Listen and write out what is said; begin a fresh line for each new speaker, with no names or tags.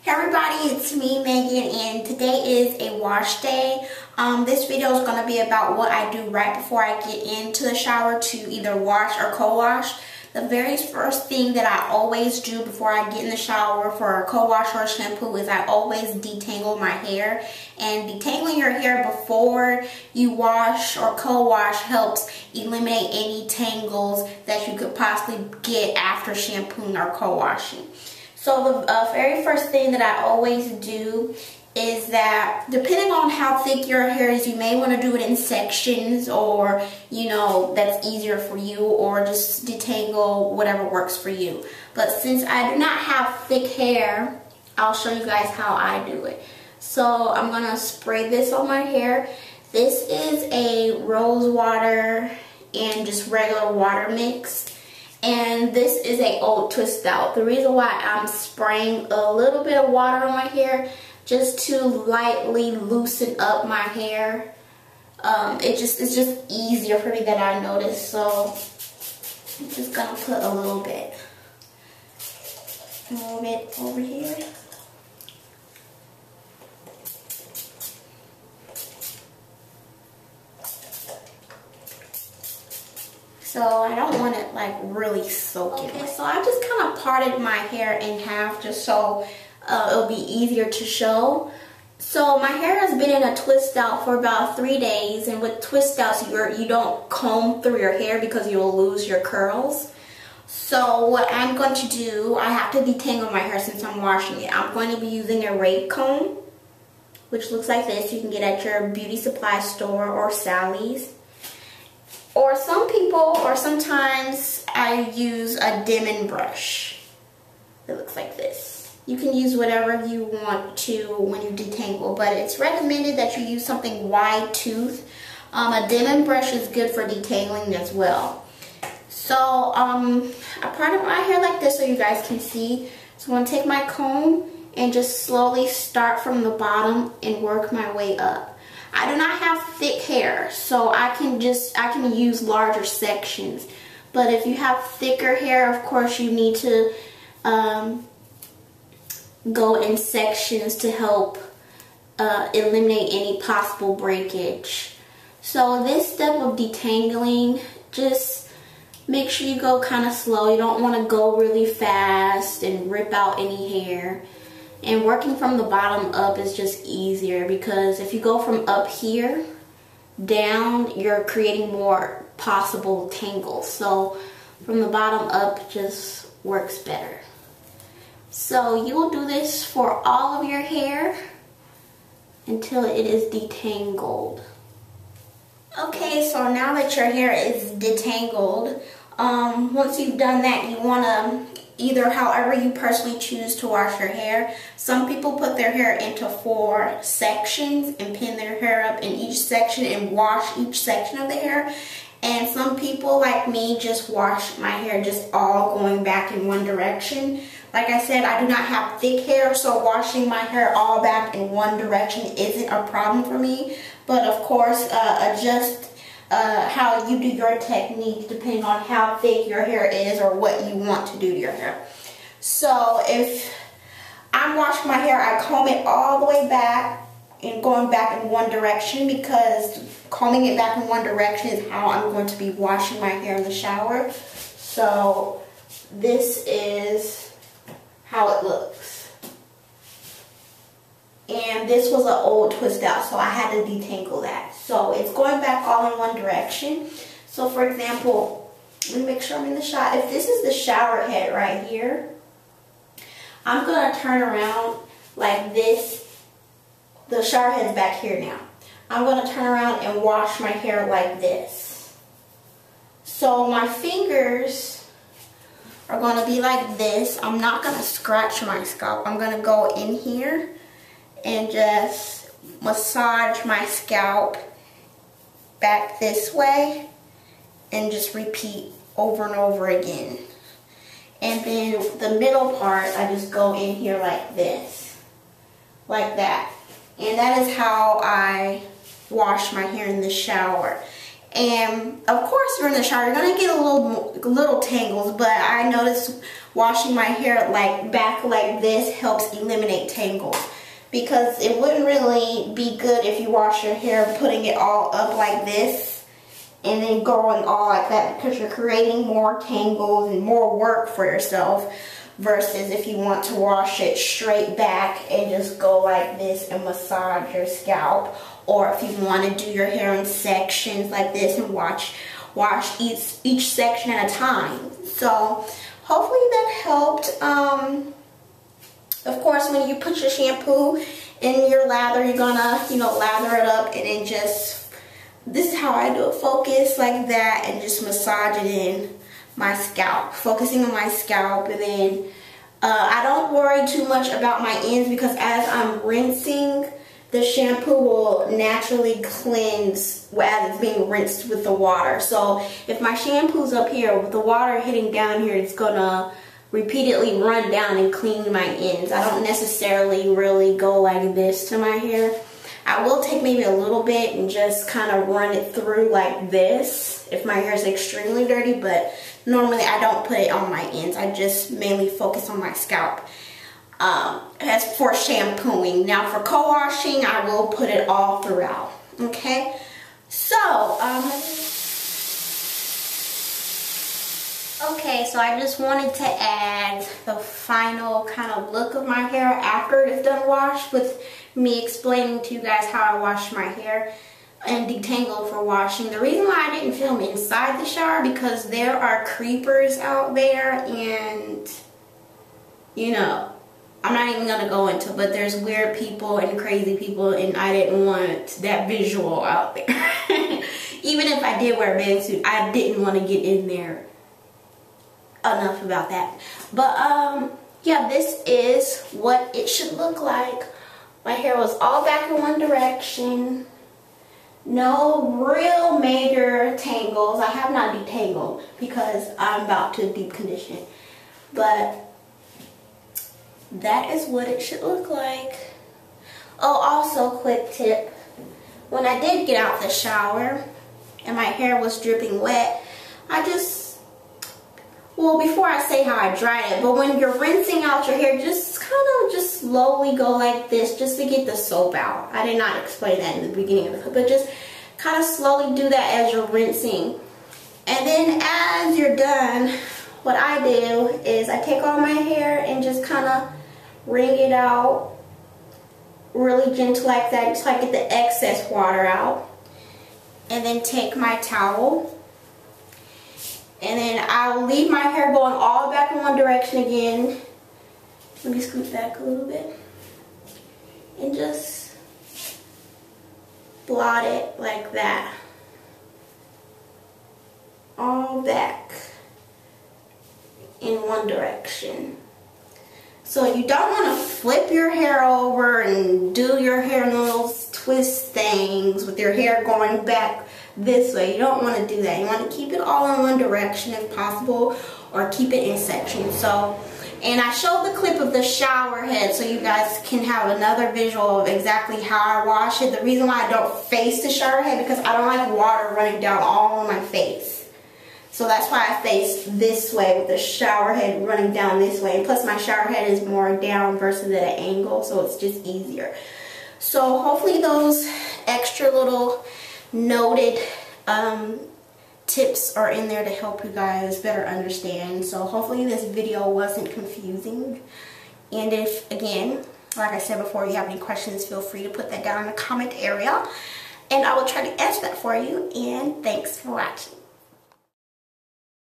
Hey everybody, it's me, Megan, and today is a wash day. This video is going to be about what I do right before I get into the shower to either wash or co-wash. The very first thing that I always do before I get in the shower for a co-wash or a shampoo is I always detangle my hair. And detangling your hair before you wash or co-wash helps eliminate any tangles that you could possibly get after shampooing or co-washing. So the very first thing that I always do is that depending on how thick your hair is, you may want to do it in sections, or that's easier for you, or just detangle, whatever works for you. But since I do not have thick hair, I'll show you guys how I do it. So I'm going to spray this on my hair. This is a rose water and just regular water mix. And this is a old twist out. The reason why I'm spraying a little bit of water on my hair, just to lightly loosen up my hair. It's just easier for me that I noticed. So I'm just gonna put a little bit over here. So I don't want it like really soaking. Okay, so I just kind of parted my hair in half just so it'll be easier to show. So my hair has been in a twist out for about 3 days, and with twist outs you don't comb through your hair because you'll lose your curls. So what I'm going to do, I have to detangle my hair since I'm washing it. I'm going to be using a rake comb, which looks like this. You can get at your beauty supply store or Sally's. Or sometimes I use a dimming brush. It looks like this. You can use whatever you want to when you detangle, but it's recommended that you use something wide tooth. A dimming brush is good for detangling as well. So I parted my hair like this so you guys can see. So I'm going to take my comb and just slowly start from the bottom and work my way up. I do not have thick hair, so I can use larger sections. But if you have thicker hair, of course you need to go in sections to help eliminate any possible breakage. So this step of detangling, just make sure you go kind of slow. You don't want to go really fast and rip out any hair. And working from the bottom up is just easier, because if you go from up here down, you're creating more possible tangles. So from the bottom up just works better. So you will do this for all of your hair until it is detangled. Okay, so now that your hair is detangled, once you've done that, you want to either however you personally choose to wash your hair. Some people put their hair into 4 sections and pin their hair up in each section and wash each section of the hair. And some people, like me, just wash my hair just all going back in one direction. Like I said, I do not have thick hair, so washing my hair all back in one direction isn't a problem for me. But of course, adjust how you do your technique depending on how thick your hair is or what you want to do to your hair. So if I'm washing my hair, I comb it all the way back and going back in one direction, because combing it back in one direction is how I'm going to be washing my hair in the shower. So this is how it looks. And this was an old twist out, so I had to detangle that. So it's going back all in one direction. So for example, let me make sure I'm in the shot. If this is the shower head right here, I'm going to turn around like this. The shower head's back here now. I'm going to turn around and wash my hair like this. So my fingers are going to be like this. I'm not going to scratch my scalp. I'm going to go in here and just massage my scalp back this way and just repeat over and over again. And then the middle part, I just go in here like this, like that. And that is how I wash my hair in the shower. And of course, during the shower, you're gonna get a little tangles, but I noticed washing my hair like back like this helps eliminate tangles. Because it wouldn't really be good if you wash your hair putting it all up like this and then going all like that, because you're creating more tangles and more work for yourself versus if you want to wash it straight back and just go like this and massage your scalp, or if you want to do your hair in sections like this and wash each section at a time. So hopefully that helped. Of course, when you put your shampoo in your lather, you're gonna, lather it up and then just, this is how I do it, focus like that and just massage it in my scalp, focusing on my scalp. And then I don't worry too much about my ends, because as I'm rinsing, the shampoo will naturally cleanse as it's being rinsed with the water. So if my shampoo's up here with the water hitting down here, it's gonna repeatedly run down and clean my ends. I don't necessarily really go like this to my hair. I will take maybe a little bit and just kind of run it through like this if my hair is extremely dirty, but normally I don't put it on my ends. I just mainly focus on my scalp as for shampooing. Now for co-washing, I will put it all throughout. Okay, so okay, so I just wanted to add the final kind of look of my hair after it is done washed, with me explaining to you guys how I wash my hair and detangle for washing. The reason why I didn't film inside the shower, because there are creepers out there, and I'm not even going to go into it, but there's weird people and crazy people, and I didn't want that visual out there. Even if I did wear a bathing suit, I didn't want to get in there. Enough about that. But yeah, this is what it should look like. My hair was all back in one direction. No real major tangles. I have not detangled because I'm about to deep condition it. But that is what it should look like. Oh, also quick tip. When I did get out the shower and my hair was dripping wet, well, before I say how I dried it, but when you're rinsing out your hair, just slowly go like this just to get the soap out. I did not explain that in the beginning of the clip, but just kind of slowly do that as you're rinsing. And then as you're done, what I do is I take all my hair and just kind of wring it out really gentle like that, just like get the excess water out. And then take my towel. And then I'll leave my hair going all back in one direction again. Let me scoot back a little bit. And just blot it like that. All back in one direction. So you don't want to flip your hair over and do your hair in those twist things with your hair going back this way. You don't want to do that. You want to keep it all in one direction if possible, or keep it in sections. So, and I showed the clip of the shower head so you guys can have another visual of exactly how I wash it. The reason why I don't face the shower head, because I don't like water running down all on my face. So that's why I face this way with the shower head running down this way. And plus my shower head is more down versus at an angle, so it's just easier. So hopefully those extra little noted tips are in there to help you guys better understand. So hopefully this video wasn't confusing. And if, again, like I said before, you have any questions, feel free to put that down in the comment area. And I will try to answer that for you. And thanks for watching.